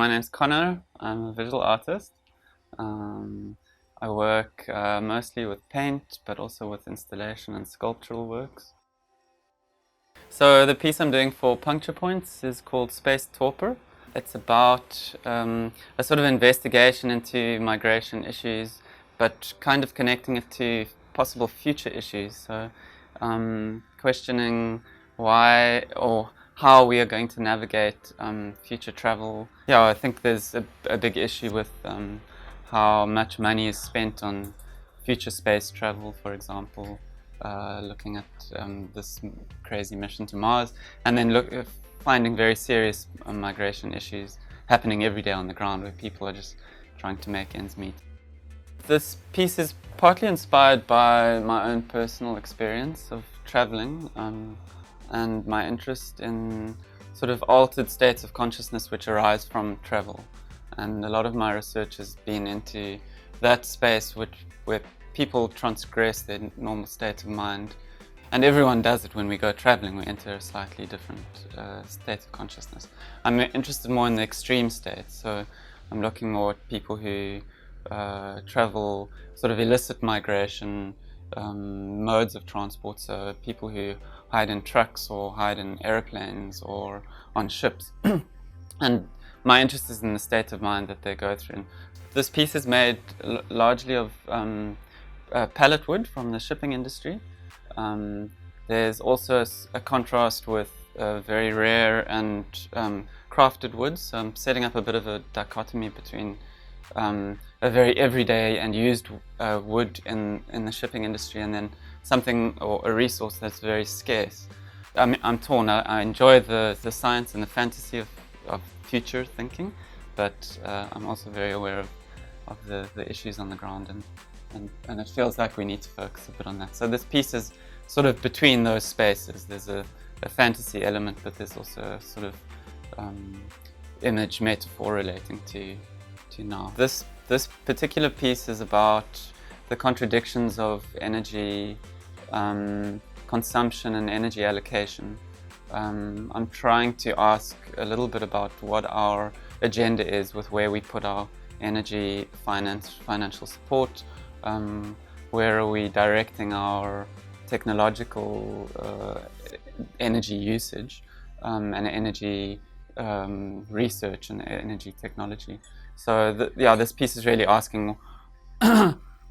my name's Connor. I'm a visual artist. I work mostly with paint, but also with installation and sculptural works. So the piece I'm doing for Puncture Points is called Space Torpor. It's about a sort of investigation into migration issues, but kind of connecting it to possible future issues. So questioning why or how we are going to navigate future travel. Yeah, I think there's a big issue with how much money is spent on future space travel, for example, looking at this crazy mission to Mars, and then finding very serious migration issues happening every day on the ground where people are just trying to make ends meet. This piece is partly inspired by my own personal experience of traveling and my interest in sort of altered states of consciousness which arise from travel. And a lot of my research has been into that space where people transgress their normal state of mind. And everyone does it when we go traveling. We enter a slightly different state of consciousness. I'm interested more in the extreme states. So I'm looking more at people who travel, sort of illicit migration, modes of transport. So people who hide in trucks or hide in airplanes or on ships. And my interest is in the state of mind that they go through. This piece is made largely of pallet wood from the shipping industry. There's also a contrast with very rare and crafted woods. So I'm setting up a bit of a dichotomy between a very everyday and used wood in the shipping industry, and then something or a resource that's very scarce. I'm torn. I enjoy the science and the fantasy of future thinking, but I'm also very aware of the issues on the ground, and it feels like we need to focus a bit on that. So this piece is sort of between those spaces. There's a fantasy element, but there's also a sort of image metaphor relating to now. This particular piece is about the contradictions of energy consumption and energy allocation. I'm trying to ask a little bit about what our agenda is with where we put our energy, financial support, where are we directing our technological energy usage and energy research and energy technology. So this piece is really asking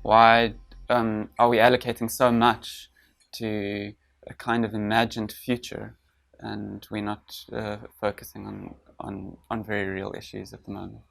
why are we allocating so much to a kind of imagined future, and we're not focusing on very real issues at the moment.